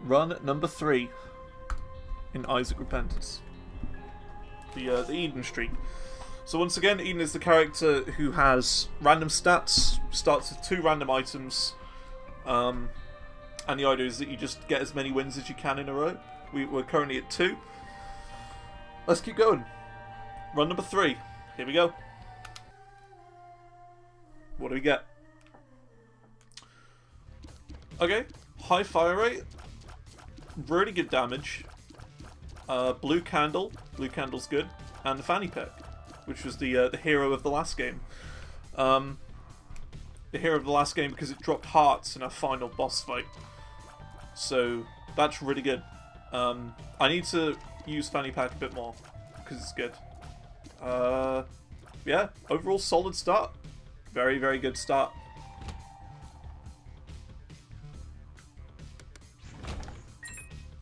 Run number 3 in Isaac Repentance. The Eden streak. So once again, Eden is the character who has random stats, starts with 2 random items, and the idea is that you just get as many wins as you can in a row. We're currently at 2. Let's keep going. Run number 3. Here we go. What do we get? Okay, high fire rate, really good damage, blue candle, blue candle's good, and the fanny pack, which was the hero of the last game. The hero of the last game because it dropped hearts in our final boss fight. So that's really good. I need to use fanny pack a bit more because it's good. Yeah, overall solid start. Very, very good start.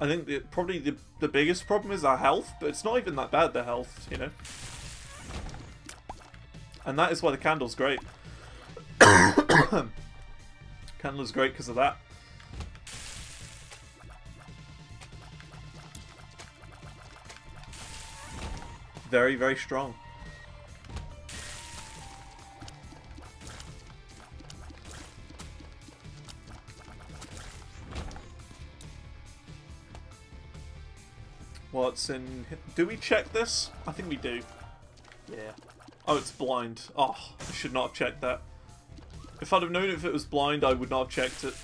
I think that probably the biggest problem is our health, but it's not even that bad, the health, you know. And that is why the candle's great. Candle is great because of that. Very, very strong. What's in... Do we check this? I think we do. Yeah. Oh, it's blind. Oh, I should not have checked that. If I'd have known if it was blind, I would not have checked it.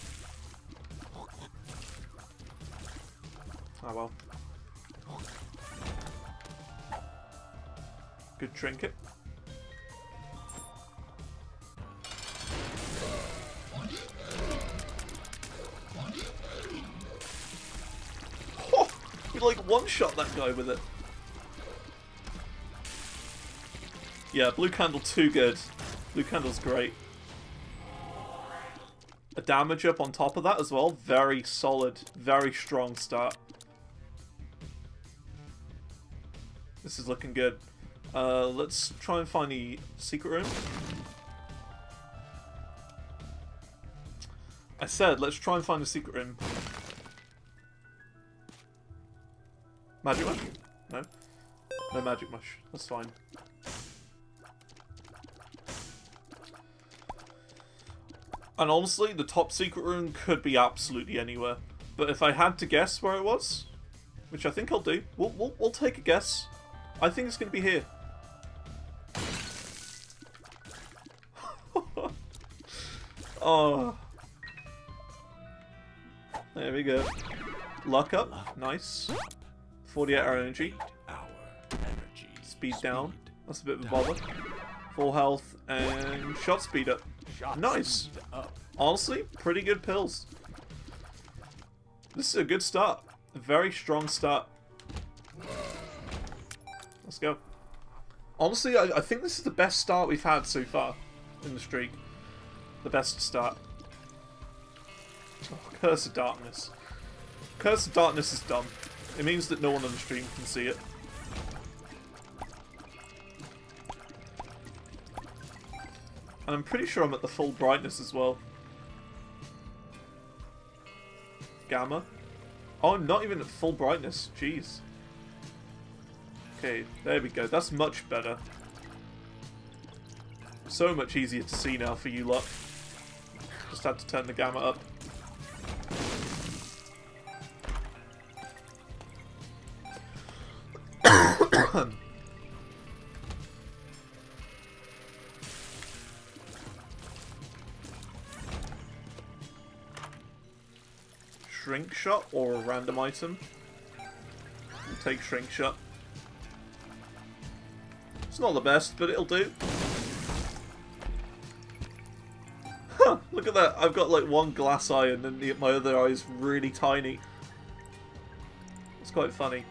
Oh well. Good trinket. You like one-shot that guy with it. Yeah, blue candle too good. Blue candle's great. A damage up on top of that as well. Very solid, very strong start. This is looking good. Let's try and find the secret room. I said, let's try and find the secret room. Magic mush? No? No magic mush. That's fine. And honestly, the top secret room could be absolutely anywhere. But if I had to guess where it was, which I think I'll do, we'll take a guess. I think it's going to be here. Oh. There we go. Luck up. Nice. 48 hour energy. Speed down. That's a bit of a bother. Full health and shot speed up. Nice. Honestly, pretty good pills. This is a good start. A very strong start. Let's go. Honestly, I think this is the best start we've had so far in the streak. The best start. Oh, Curse of Darkness. Curse of Darkness is dumb. It means that no one on the stream can see it. And I'm pretty sure I'm at the full brightness as well. Gamma. Oh, I'm not even at full brightness. Jeez. Okay, there we go. That's much better. So much easier to see now for you lot. Just had to turn the gamma up. Shrink shot or a random item? We'll take shrink shot. It's not the best, but it'll do. Huh, look at that. I've got like one glass eye and then my other eye is really tiny. It's quite funny.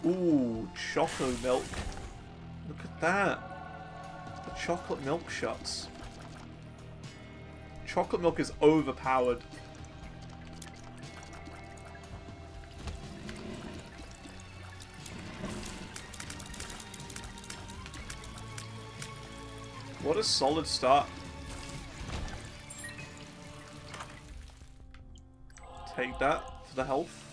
Ooh, choco milk. Look at that. The chocolate milk shots. Chocolate milk is overpowered. What a solid start. take that for the health.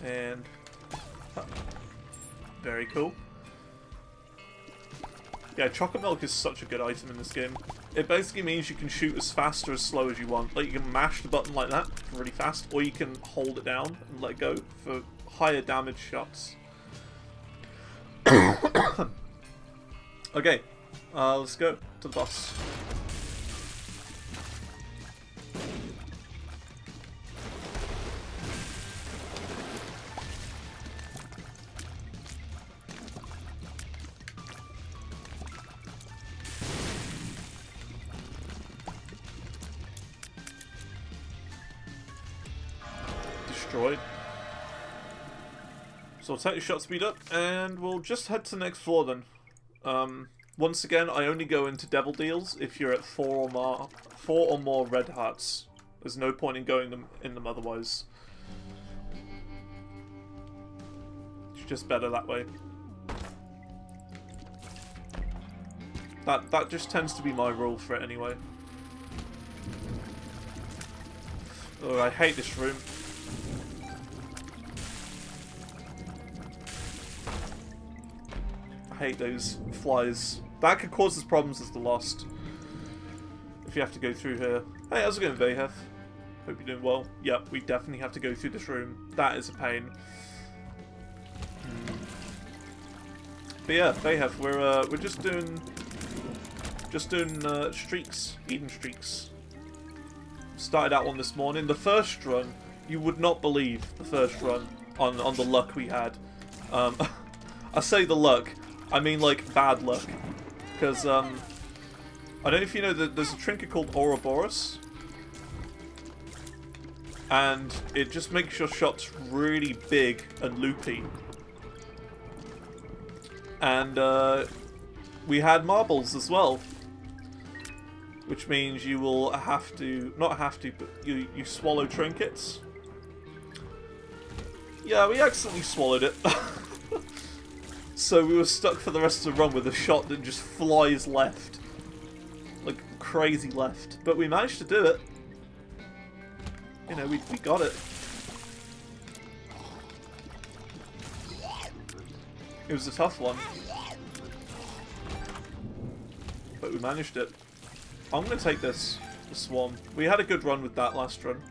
And very cool. Yeah, chocolate milk is such a good item in this game. It basically means you can shoot as fast or as slow as you want. Like, you can mash the button like that for really fast, or you can hold it down and let go for higher damage shots. Okay, let's go to the boss. Destroyed. So I'll take your shot speed up, and we'll just head to the next floor then. Once again, I only go into devil deals if you're at 4 or more red hearts. There's no point in going in them otherwise. It's just better that way. That just tends to be my rule for it anyway. Oh, I hate this room. I hate those flies. That could cause us problems as the Lost. If you have to go through here. Hey, how's it going, Vahef? Hope you're doing well. Yep, we definitely have to go through this room. That is a pain. But yeah, Vahef, we're just doing streaks, Eden streaks. Started out one this morning. The first run, you would not believe the first run on the luck we had. I say the luck, I mean like bad luck, because I don't know if you know that there's a trinket called Ouroboros, and it just makes your shots really big and loopy. And we had marbles as well, which means you will have to, not have to, but you swallow trinkets. Yeah, we accidentally swallowed it. So we were stuck for the rest of the run with a shot that just flies left. Like, crazy left. But we managed to do it. You know, we got it. It was a tough one. But we managed it. I'm going to take this, the Swan. We had a good run with that last run.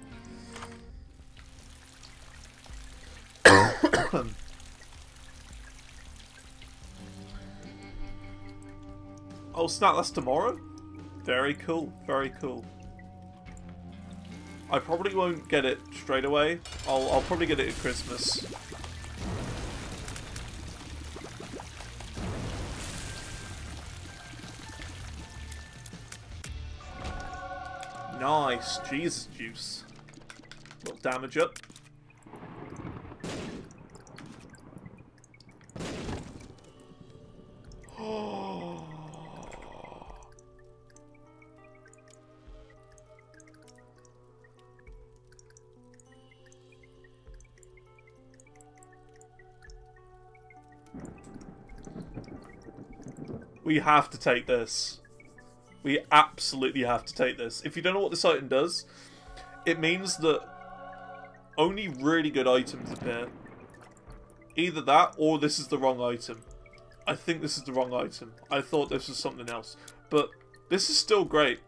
Oh snap, that's tomorrow? Very cool, very cool. I probably won't get it straight away. I'll probably get it at Christmas. Nice, Jesus juice. Little damage up. We have to take this. We absolutely have to take this. If you don't know what this item does, it means that only really good items appear. Either that, or this is the wrong item. I think this is the wrong item. I thought this was something else. But this is still great.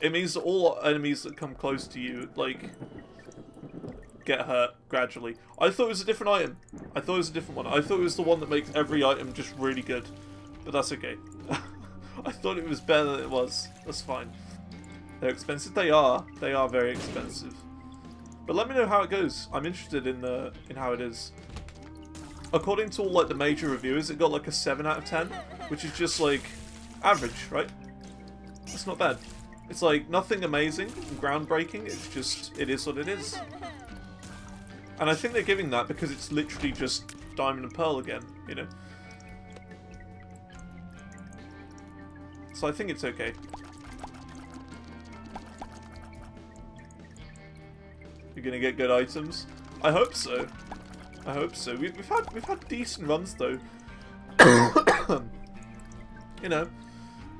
It means that all enemies that come close to you, like, get hurt gradually. I thought it was a different item. I thought it was a different one. I thought it was the one that makes every item just really good. But that's okay. I thought it was better than it was. That's fine. They're expensive. They are. They are very expensive. But let me know how it goes. I'm interested in how it is. According to all like the major reviewers, it got like a 7 out of 10, which is just like average, right? It's not bad. It's like nothing amazing, groundbreaking. It's just, it is what it is. And I think they're giving that because it's literally just Diamond and Pearl again, you know? So I think it's okay. We gonna get good items. I hope so. I hope so. We've had decent runs though. You know,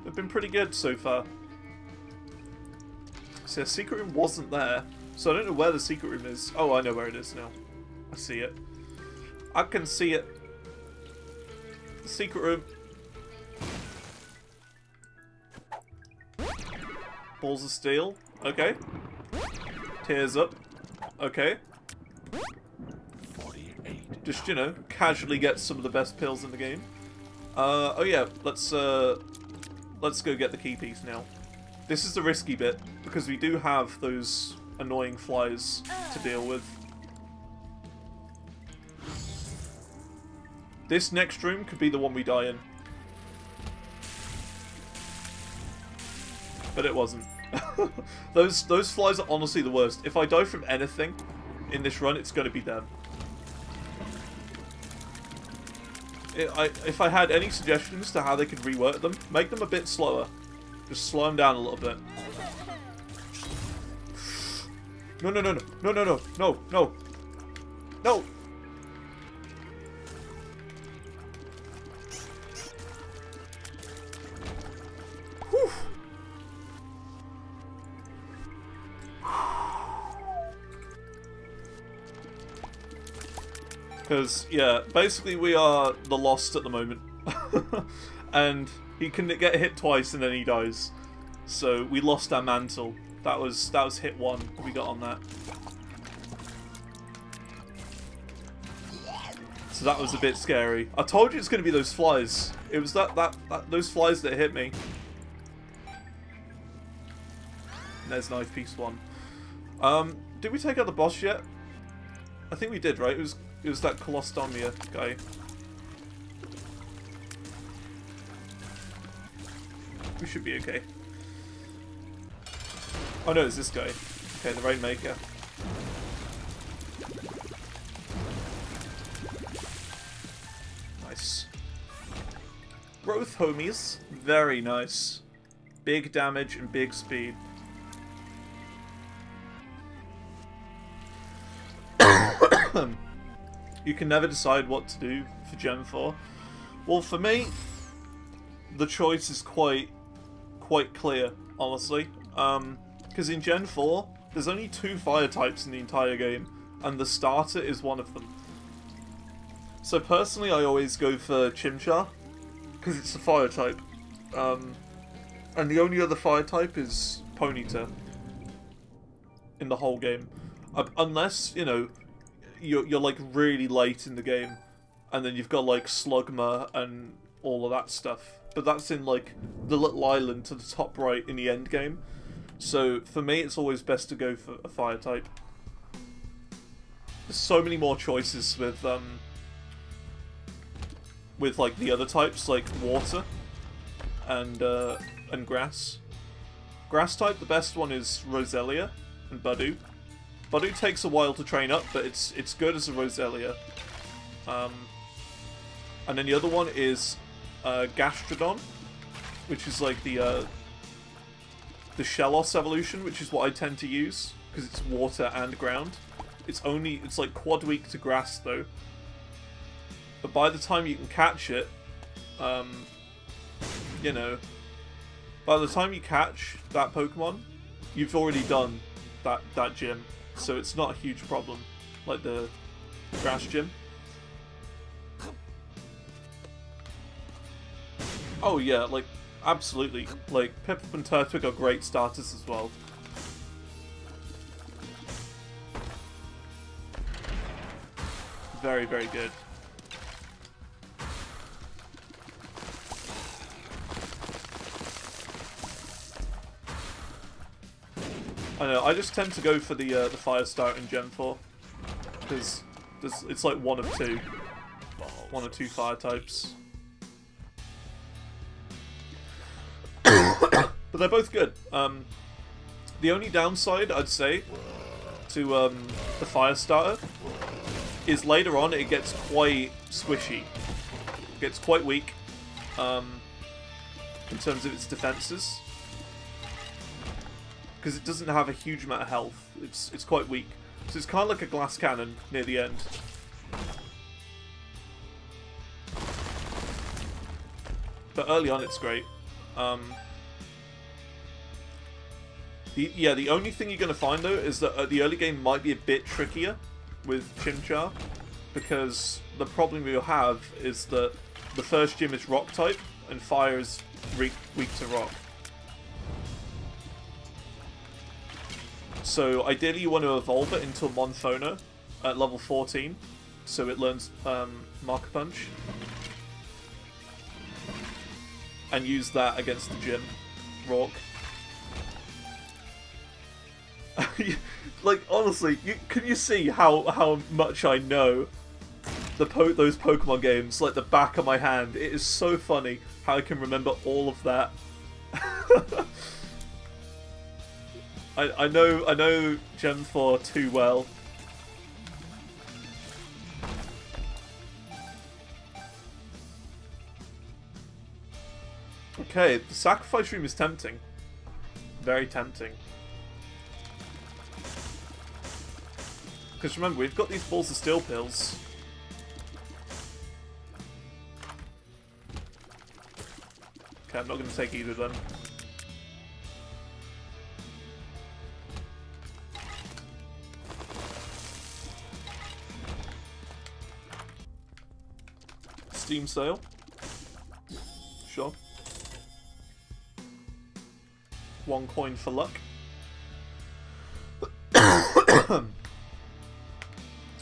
they've been pretty good so far. So the secret room wasn't there, so I don't know where the secret room is. Oh, I know where it is now. I see it. I can see it. The secret room. Balls of steel. Okay. Tears up. Okay. Just, you know, casually get some of the best pills in the game. Oh yeah, let's go get the key piece now. This is the risky bit, because we do have those annoying flies to deal with. This next room could be the one we die in. But it wasn't. Those flies are honestly the worst. If I die from anything in this run, it's going to be them. If I had any suggestions to how they could rework them, make them a bit slower. Just slow them down a little bit. No, no, no, no, no, no, no, no, no, no. Whew. Because, yeah, basically we are the Lost at the moment. And he can get hit twice and then he dies. So we lost our mantle. That was hit one we got on that. So that was a bit scary. I told you it's going to be those flies. It was those flies that hit me. And there's knife piece one. Did we take out the boss yet? I think we did, right? It was that Colostomia guy. We should be okay. Oh no, it's this guy. Okay, the Rainmaker. Nice. Growth, homies. Very nice. Big damage and big speed. You can never decide what to do for Gen 4. Well, for me, the choice is quite clear, honestly. Because in Gen 4, there's only 2 fire types in the entire game, and the starter is one of them. So personally, I always go for Chimchar, because it's a fire type. And the only other fire type is Ponyta in the whole game. Unless, you know, you're like really late in the game, and then you've got like Slugma and all of that stuff. But that's in like the little island to the top right in the end game. So for me, it's always best to go for a fire type. There's so many more choices with like the other types, like water and grass. Grass type, the best one is Roselia and Budew. Budew takes a while to train up, but it's good as a Roselia. And then the other one is Gastrodon, which is like the Shellos evolution, which is what I tend to use because it's water and ground. It's like quad weak to grass though. But by the time you can catch it, you know, by the time you catch that Pokemon, you've already done that gym. So it's not a huge problem, like the grass gym. Oh yeah, like, absolutely. Like, Piplup and Turtwig are great starters as well. Very, very good. I know, I just tend to go for the fire start in Gen 4. Because it's like one of two. One or two fire types. But they're both good. The only downside, I'd say, to the fire starter is later on it gets quite squishy. It gets quite weak in terms of its defenses. Because it doesn't have a huge amount of health. It's quite weak. So it's kind of like a glass cannon near the end. But early on it's great. The only thing you're going to find though is that the early game might be a bit trickier with Chimchar, because the problem you'll have is that the first gym is rock type and fire is weak to rock. So ideally you want to evolve it into a Monthona at level 14, so it learns Marker Punch, and use that against the gym, Rock. Like, honestly, can you see how much I know those Pokemon games like the back of my hand? It is so funny how I can remember all of that. I know Gen 4 too well. Okay, the sacrifice room is tempting. Very tempting. Because remember, we've got these balls of steel pills. Okay, I'm not going to take either of them. Steam sale. Sure. 1 coin for luck.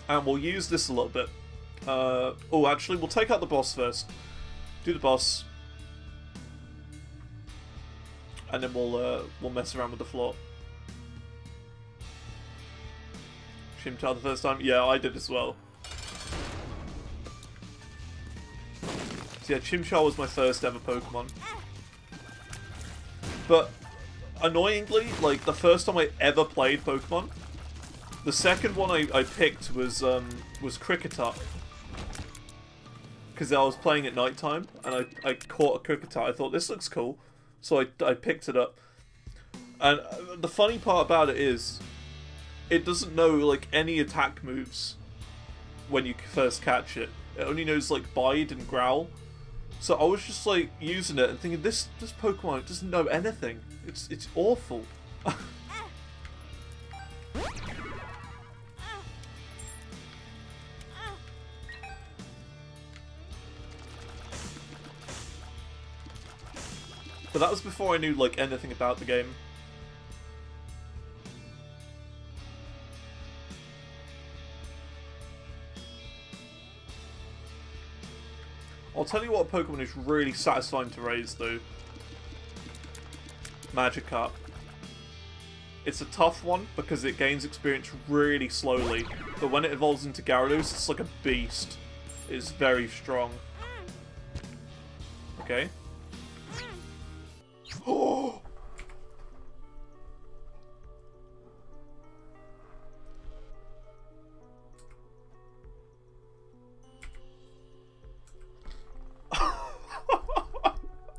And we'll use this a little bit. Oh, actually, we'll take out the boss first. Do the boss. And then we'll mess around with the floor. Chimchar the first time? Yeah, I did as well. So yeah, Chimchar was my first ever Pokemon. But, annoyingly, like, the first time I ever played Pokemon, the second one I picked was Kricketot. Because I was playing at night time, and I caught a Kricketot. I thought, this looks cool. So I picked it up. And the funny part about it is, it doesn't know, like, any attack moves when you first catch it. It only knows, like, Bide and Growl. So I was just, like, using it and thinking, this Pokemon, it doesn't know anything. It's awful. But that was before I knew, like, anything about the game. I'll tell you what Pokemon is really satisfying to raise, though. Magikarp. It's a tough one, because it gains experience really slowly. But when it evolves into Gyarados, it's like a beast. It's very strong. Okay. Oh!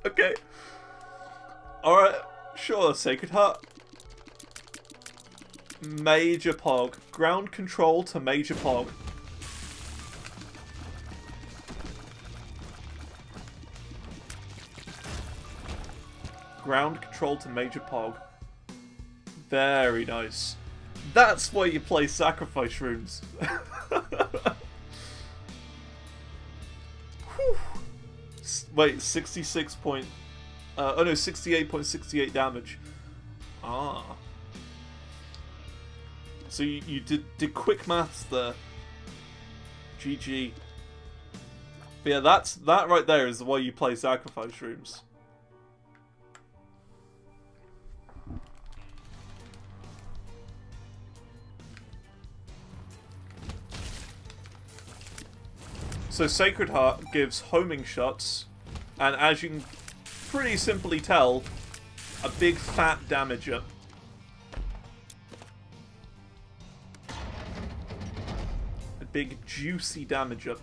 Okay. Alright, sure, Sacred Heart. Major Pog. Ground control to Major Pog. Ground control to Major Pog. Very nice. That's why you play Sacrifice Rooms. Wait, 66 point... oh no, 68.68 damage. Ah. So you did quick maths there. GG. But yeah, that right there is why you play Sacrifice Rooms. So Sacred Heart gives homing shots, and as you can pretty simply tell, a big fat damage up. A big juicy damage up.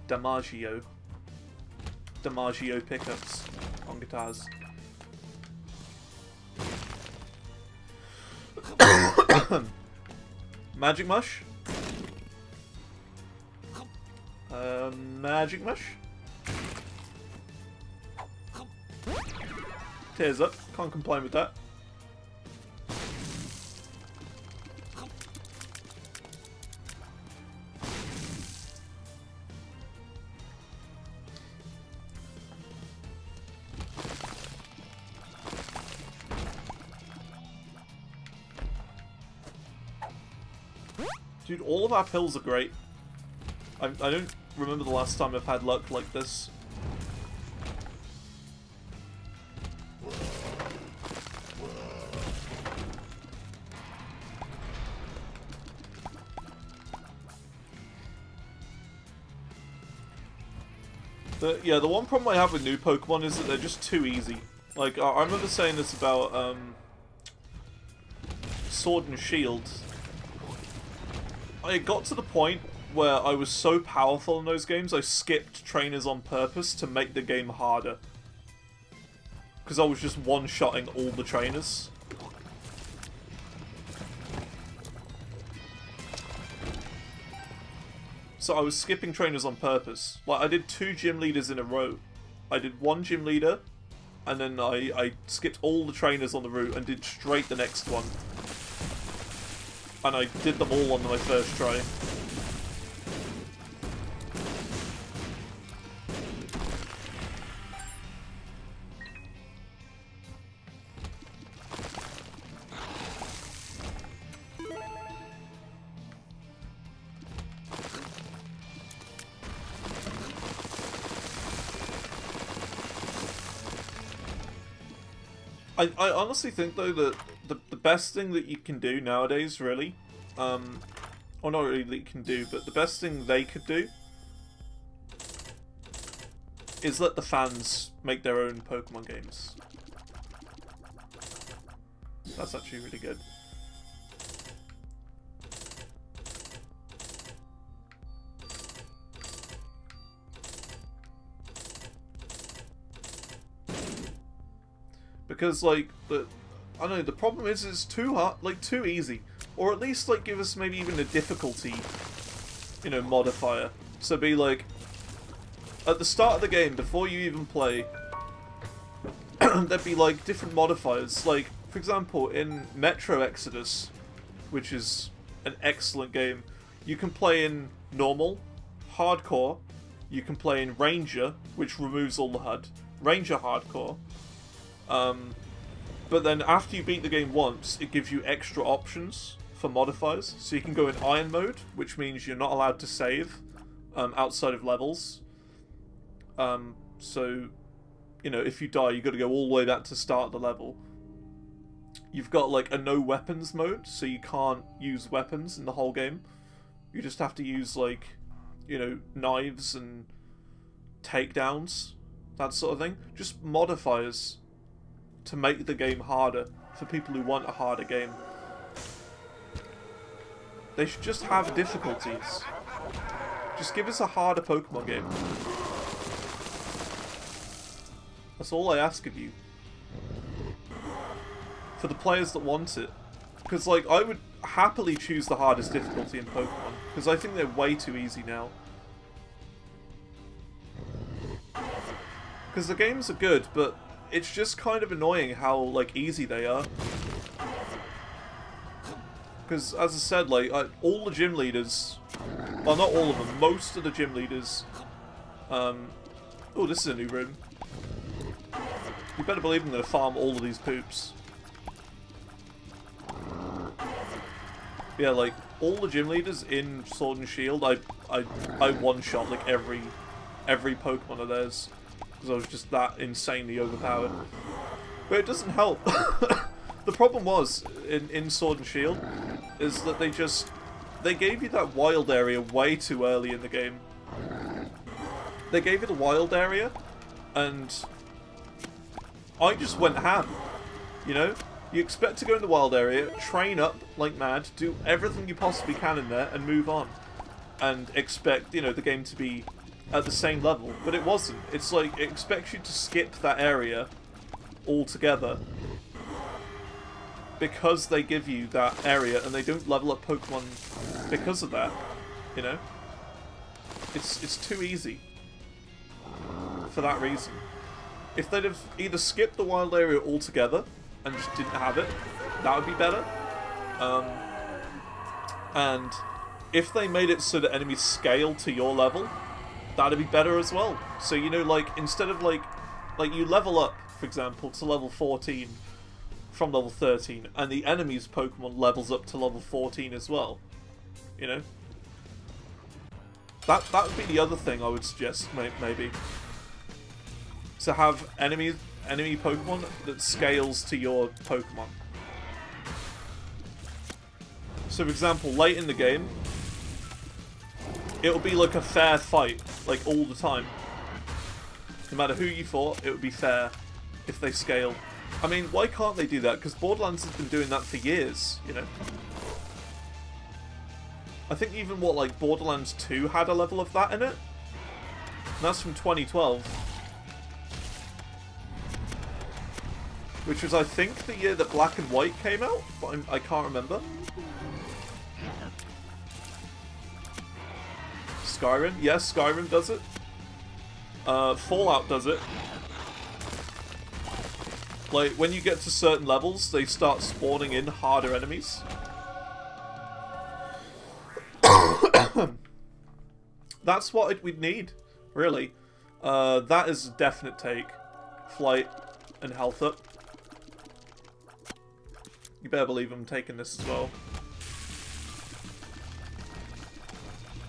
Damaggio. Damaggio pickups on guitars. Magic Mush. Magic Mush. Tears up. Can't complain with that. Dude, all of our pills are great. I don't remember the last time I've had luck like this. Yeah, the one problem I have with new Pokemon is that they're just too easy. Like, I remember saying this about Sword and Shield. I got to the point where I was so powerful in those games, I skipped trainers on purpose to make the game harder. Because I was just one-shotting all the trainers. So I was skipping trainers on purpose. Like, I did 2 gym leaders in a row. I did 1 gym leader, and then I skipped all the trainers on the route and did straight the next one. And I did them all on my first try. I honestly think, though, that the best thing that you can do nowadays, really, or not really that you can do, but the best thing they could do is let the fans make their own Pokemon games. That's actually really good. Because, like, I don't know, the problem is it's too hard, like, too easy. Or at least, like, give us maybe even a difficulty, you know, modifier. So be like, at the start of the game, before you even play, there'd be, like, different modifiers. Like, for example, in Metro Exodus, which is an excellent game, you can play in Normal, Hardcore, you can play in Ranger, which removes all the HUD, Ranger Hardcore, but then after you beat the game once, it gives you extra options for modifiers. So you can go in Iron Mode, which means you're not allowed to save outside of levels. So, you know, if you die, you've got to go all the way back to start the level. You've got, like, a no weapons mode, so you can't use weapons in the whole game. You just have to use, like, you know, knives and takedowns, that sort of thing. Just modifiers to make the game harder for people who want a harder game. They should just have difficulties. Just give us a harder Pokemon game. That's all I ask of you. For the players that want it. Because, like, I would happily choose the hardest difficulty in Pokemon, because I think they're way too easy now. Because the games are good, but it's just kind of annoying how, like, easy they are. Because, as I said, like, all the gym leaders... Well, not all of them. Most of the gym leaders... Oh, this is a new room. You better believe I'm going to farm all of these poops. Yeah, like, all the gym leaders in Sword and Shield, I one-shot, like, every Pokemon of theirs. Because I was just that insanely overpowered. But it doesn't help. The problem was, in Sword and Shield, is that they gave you that wild area way too early in the game. They gave you the wild area, and I just went ham, you know? You expect to go in the wild area, train up like mad, do everything you possibly can in there, and move on. And expect, you know, the game to be at the same level. But it wasn't. It's like, it expects you to skip that area altogether. because they give you that area and they don't level up Pokemon because of that, you know? It's too easy for that reason. If they'd have either skipped the wild area altogether and just didn't have it, that would be better. And if they made it so that enemies scale to your level, that'd be better as well. So, you know, like, instead of, like you level up, for example, to level 14 from level 13, and the enemy's Pokemon levels up to level 14 as well. You know? That would be the other thing I would suggest, maybe. To have enemy Pokemon that scales to your Pokemon. So, for example, late in the game, it'll be like a fair fight, like all the time. No matter who you fought, it would be fair if they scale. I mean, why can't they do that? Because Borderlands has been doing that for years, you know? I think even, what, like, Borderlands 2 had a level of that in it? And that's from 2012. Which was, I think, the year that Black and White came out, but I can't remember. Skyrim? Yes, Skyrim does it. Fallout does it. Like, when you get to certain levels, they start spawning in harder enemies. That's what we'd need, really. That is a definite take. Flight and health up. You better believe I'm taking this as well.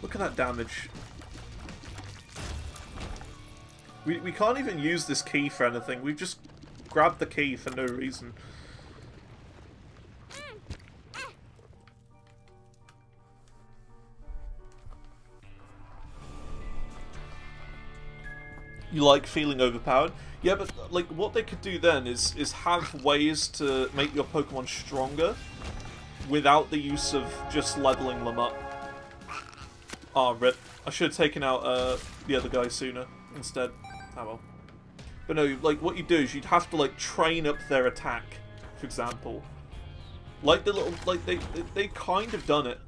Look at that damage. We can't even use this key for anything. We've just grabbed the key for no reason. You like feeling overpowered? Yeah, but like what they could do then is have ways to make your Pokemon stronger without the use of just leveling them up. Ah, rip. I should have taken out the other guy sooner instead. Oh well. But no, like what you do is you'd have to like train up their attack, for example. Like the little, like they kind of done it,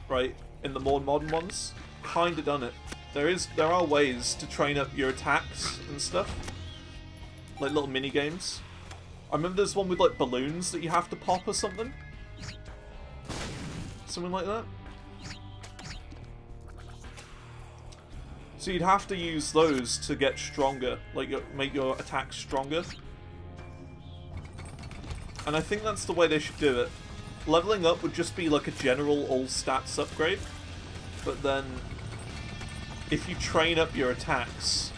right? In the more modern ones, kind of done it. There are ways to train up your attacks and stuff, like little mini games. I remember there's one with like balloons that you have to pop or something, something like that. So you'd have to use those to get stronger, like make your attacks stronger. And I think that's the way they should do it. Leveling up would just be like a general all stats upgrade, but then if you train up your attacks,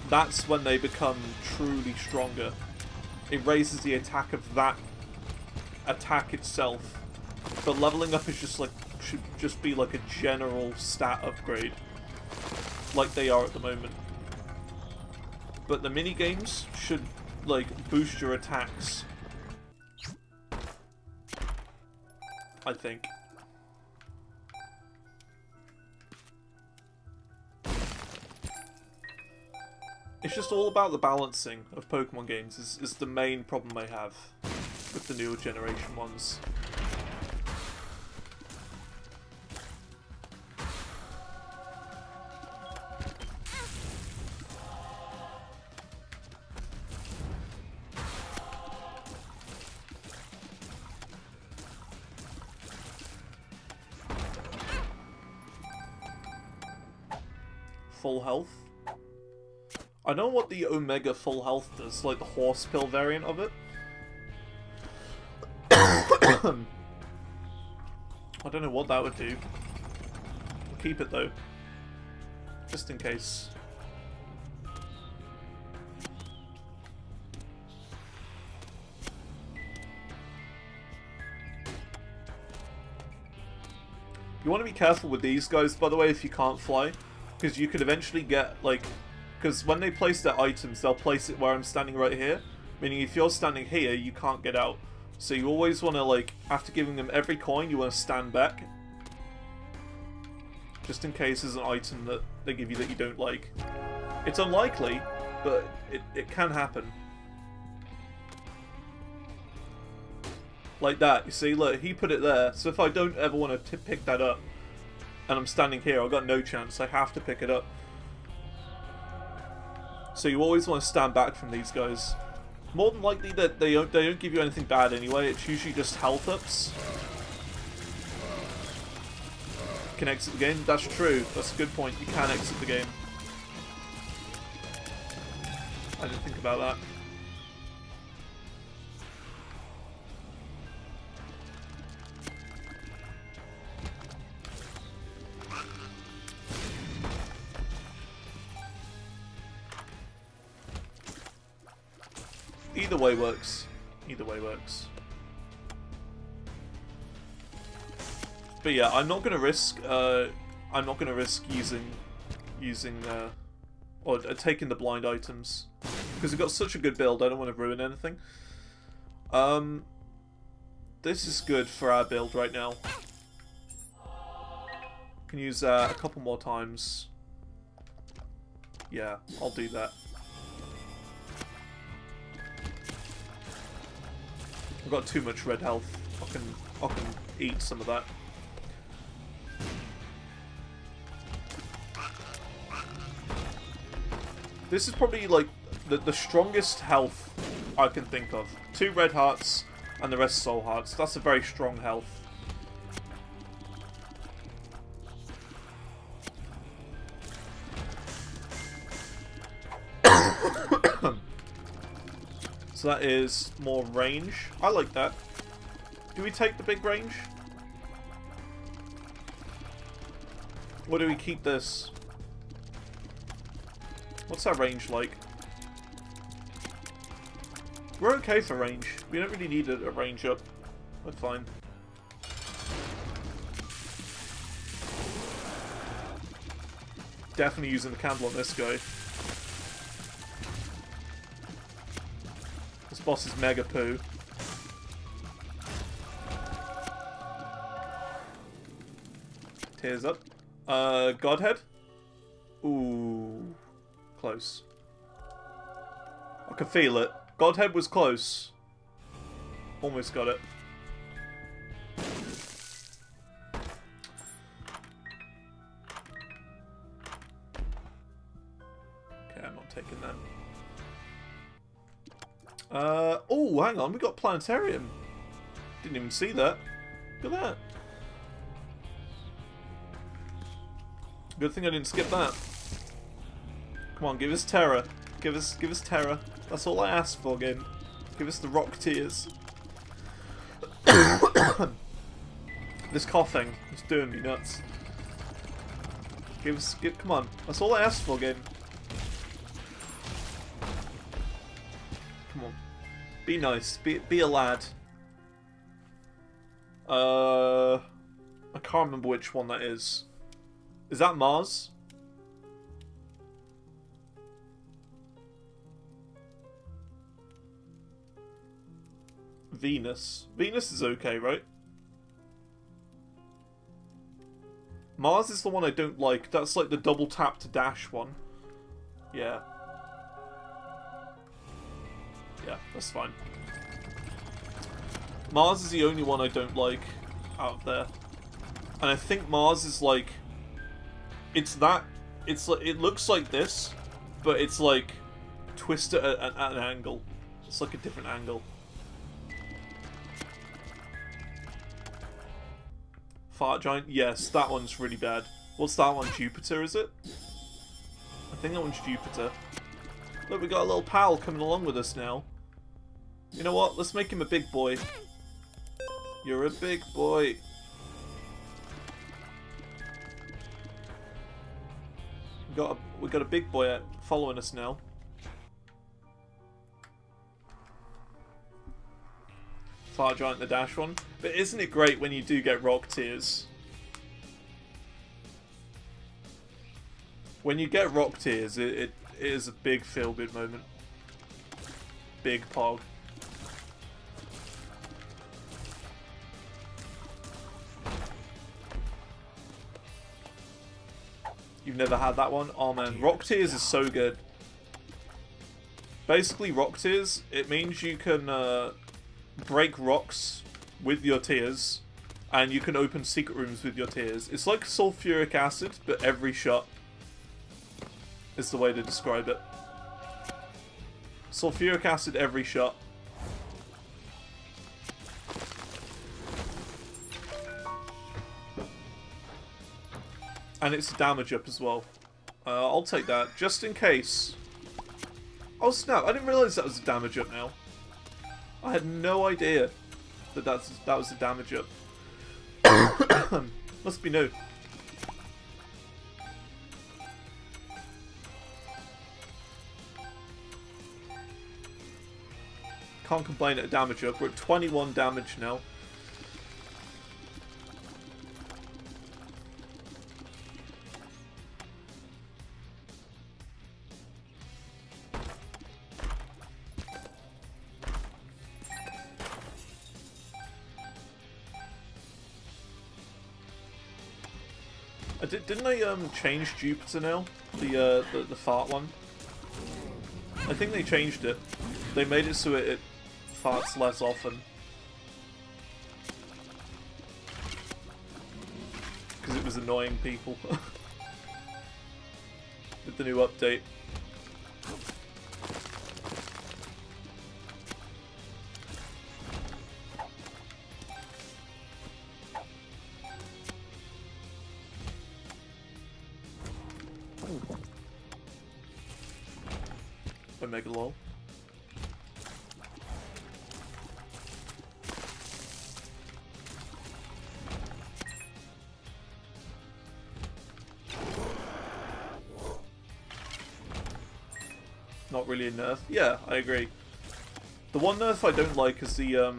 that's when they become truly stronger. It raises the attack of that attack itself. But leveling up is just like, should just be like a general stat upgrade, like they are at the moment. But the mini games should like boost your attacks, I think. It's just all about the balancing of Pokemon games is the main problem I have with the newer generation ones. Full health. I know what the Omega full health does, like the horse pill variant of it. I don't know what that would do. I'll keep it though, just in case. You want to be careful with these guys, by the way, if you can't fly, because you could eventually get, like, because when they place their items, they'll place it where I'm standing right here, meaning if you're standing here, you can't get out. So you always want to, like, after giving them every coin, you want to stand back, just in case there's an item that they give you that you don't like. It's unlikely, but it can happen. Like that, you see? Look, he put it there. So if I don't ever want to pick that up, and I'm standing here, I've got no chance. I have to pick it up. So you always want to stand back from these guys. More than likely that they don't give you anything bad anyway. It's usually just health ups. You can exit the game. That's true. That's a good point. You can exit the game. I didn't think about that. Either way works. Either way works. But yeah, I'm not gonna risk. I'm not gonna risk using or taking the blind items because we've got such a good build. I don't want to ruin anything. This is good for our build right now. Can use a couple more times. Yeah, I'll do that. I've got too much red health. I can eat some of that. This is probably like the strongest health I can think of. 2 red hearts and the rest soul hearts. That's a very strong health. So that is more range. I like that. Do we take the big range? Or do we keep this? What's our range like? We're okay for range. We don't really need a range up. We're fine. Definitely using the candle on this guy. This boss is mega poo. Tears up. Godhead? Ooh. Close. I can feel it. Godhead was close. Almost got it. Okay, I'm not taking that. Oh, hang on. We got planetarium. Didn't even see that. Look at that. Good thing I didn't skip that. Come on, give us terror. Give us terror. That's all I asked for, game. Give us the rock tears. This coughing is doing me nuts. Come on. That's all I asked for, game. Come on. Be nice. Be a lad. I can't remember which one that is. Is that Mars? Venus. Venus is okay, right? Mars is the one I don't like. That's like the double tap to dash one. Yeah. Yeah, that's fine. Mars is the only one I don't like out of there. And I think Mars is like... It's like, it looks like this, but it's like twisted at an angle. It's like a different angle. Fart Giant? Yes, that one's really bad. What's that one? Jupiter, is it? I think that one's Jupiter. Look, we got a little pal coming along with us now. You know what? Let's make him a big boy. You're a big boy. We got a big boy following us now. Fart Giant, the dash one. But isn't it great when you do get rock tears? When you get rock tears, it is a big feel-good moment. Big pog. You've never had that one? Oh man, rock tears is so good. Basically, rock tears, it means you can break rocks with your tears, and you can open secret rooms with your tears. It's like sulfuric acid, but every shot is the way to describe it. Sulfuric acid every shot. And it's a damage up as well. I'll take that, just in case. Oh snap, I didn't realise that was a damage up now. I had no idea that that was a damage up. Must be new. Can't complain at a damage up. We're at 21 damage now. Didn't they change Jupiter now? The fart one? I think they changed it. They made it so it farts less often. Because it was annoying people. With the new update. Mega lol. Not really a nerf. Yeah, I agree. The one nerf I don't like is the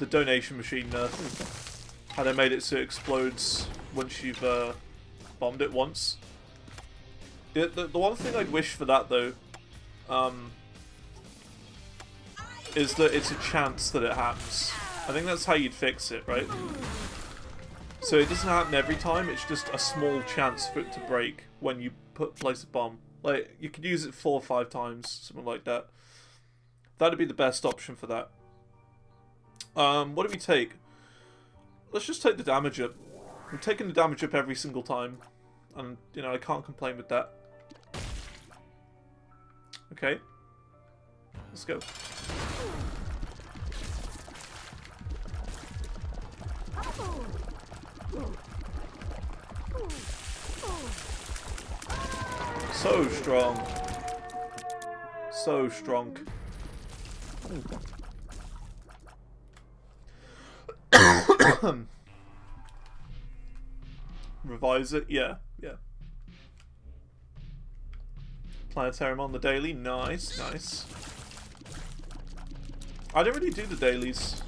donation machine nerf. How they made it so it explodes once you've bombed it once. The one thing I'd wish for that, though, is that it's a chance that it happens. I think that's how you'd fix it, right? So it doesn't happen every time, it's just a small chance for it to break when you place a bomb. Like, you could use it 4 or 5 times, something like that. That'd be the best option for that. What do we take? Let's just take the damage up. I'm taking the damage up every single time. And, you know, I can't complain with that. Okay. Let's go. So strong. So strong. Revise it? Yeah, yeah. Planetarium on the daily. Nice, nice. I don't really do the dailies.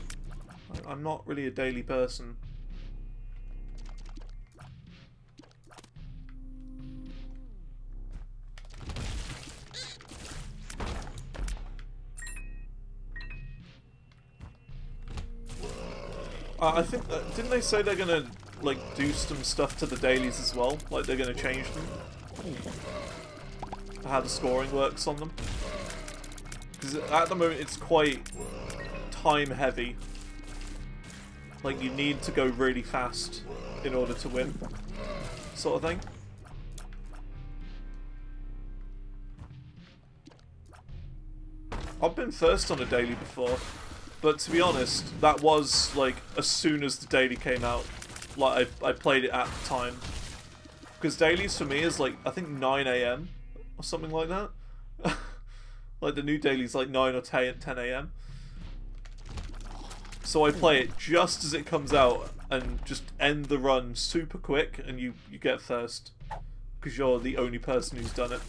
I'm not really a daily person. I think, didn't they say they're gonna, like, do some stuff to the dailies as well? Like, they're gonna change them? How the scoring works on them? Because at the moment it's quite time heavy. Like, you need to go really fast in order to win, sort of thing. I've been first on a daily before, but to be honest, that was like as soon as the daily came out. Like, I played it at the time. Because dailies for me is like, I think 9 AM or something like that. Like the new daily's like 9 or 10 AM. So I play it just as it comes out and just end the run super quick, and you get first. Because you're the only person who's done it.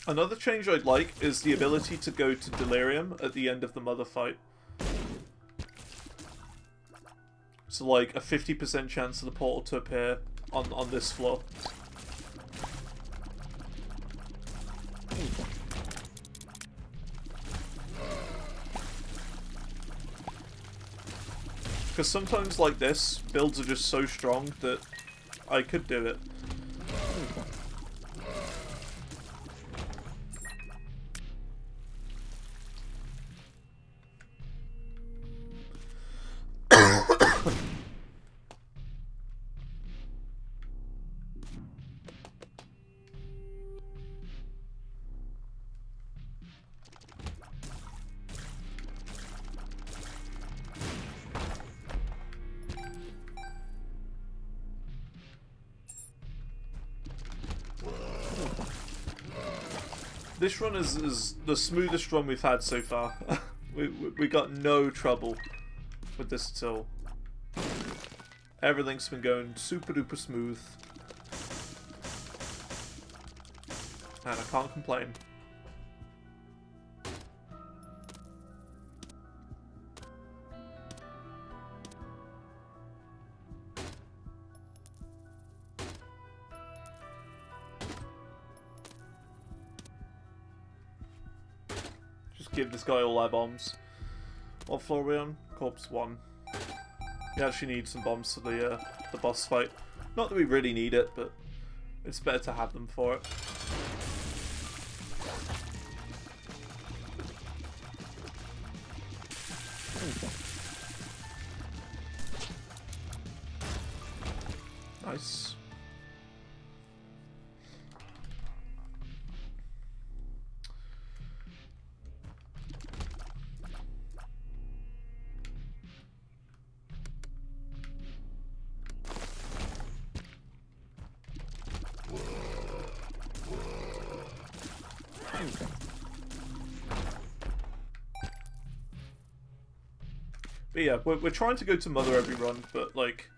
Another change I'd like is the ability to go to Delirium at the end of the Mother fight. So like a 50% chance of the portal to appear on this floor. Because sometimes like this, builds are just so strong that I could do it. This run is the smoothest run we've had so far. we got no trouble with this at all. Everything's been going super duper smooth. And I can't complain. Give this guy all our bombs. What floor are we on? Corpse 1. We actually need some bombs for the boss fight. Not that we really need it, but it's better to have them for it. Nice. But yeah, we're trying to go to Mother every run, but like,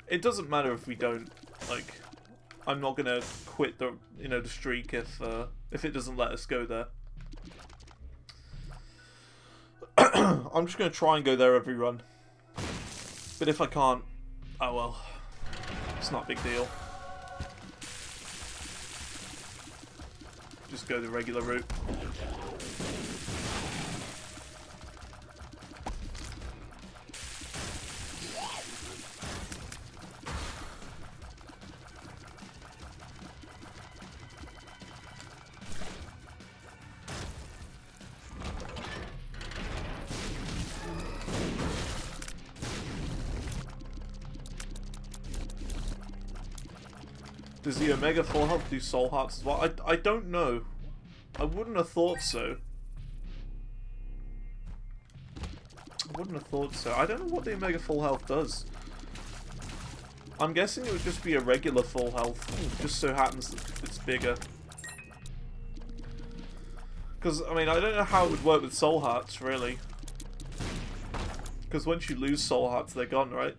it doesn't matter if we don't. Like, I'm not gonna quit the the streak if it doesn't let us go there. I'm just gonna try and go there every run. But if I can't, oh well, it's not a big deal. Just go the regular route. Does the Omega full health do soul hearts as well? I don't know. I wouldn't have thought so. I wouldn't have thought so. I don't know what the Omega full health does. I'm guessing it would just be a regular full health. Just so happens that it's bigger. Because, I mean, I don't know how it would work with soul hearts, really. Because once you lose soul hearts, they're gone, right?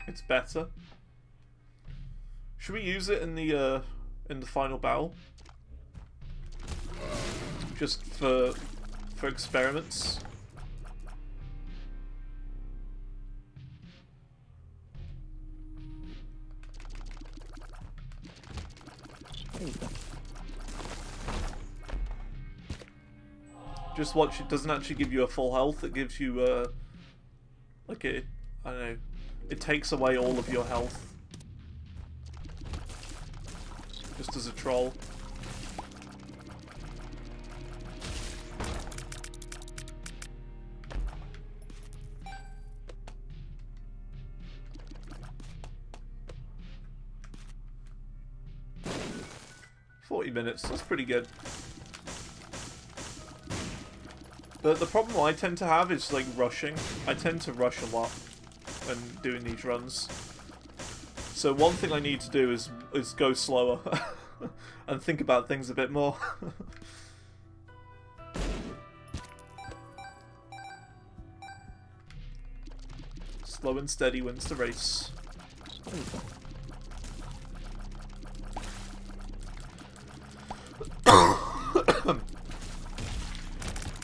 It's better. Should we use it in the final battle? Just for experiments? Just watch, it doesn't actually give you a full health, it gives you like I don't know, it takes away all of your health. Just as a troll. $40, that's pretty good. The problem I tend to have is like rushing. I tend to rush a lot when doing these runs. So one thing I need to do is go slower and think about things a bit more. Slow and steady wins the race.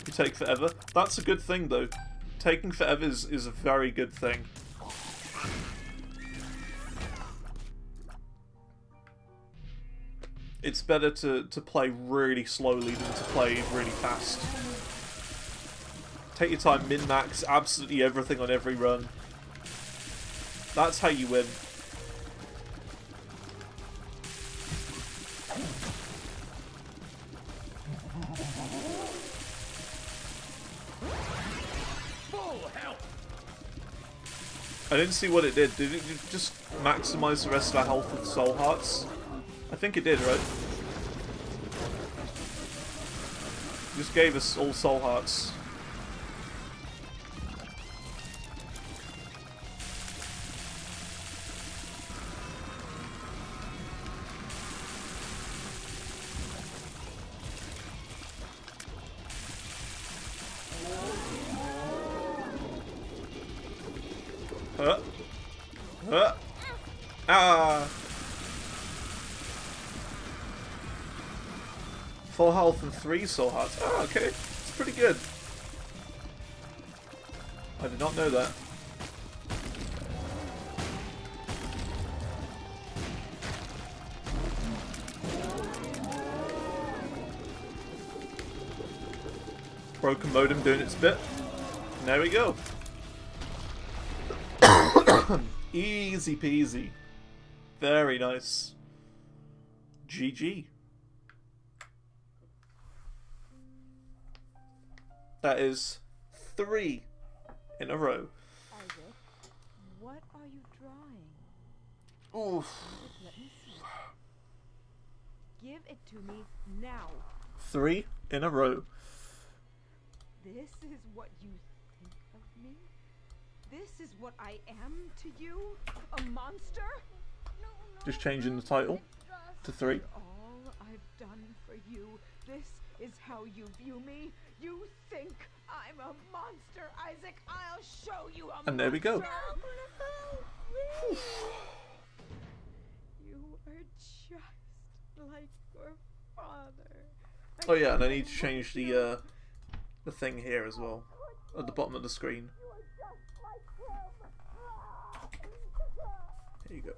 You take forever. That's a good thing though. Taking forever is a very good thing. It's better to play really slowly than to play really fast. Take your time, min-max absolutely everything on every run. That's how you win. I didn't see what it did. Did it just maximize the rest of our health with soul hearts? I think it did, right? It just gave us all soul hearts. Ah! Full health and 3 soul hearts. Oh, okay. It's pretty good. I did not know that. Broken modem doing its bit. And there we go. Easy peasy. Very nice. GG. That is 3 in a row. Isaac, what are you drawing? Oof. Let me see. Give it to me now. 3 in a row. This is what you think of me? This is what I am to you? A monster? No, Just changing the title to 3. All I've done for you. This is how you view me. You think I'm a monster, Isaac. I'll show you a monster. And there we go. You are just like your father. Oh yeah, and I need to change the thing here as well, at the bottom of the screen. Here you go.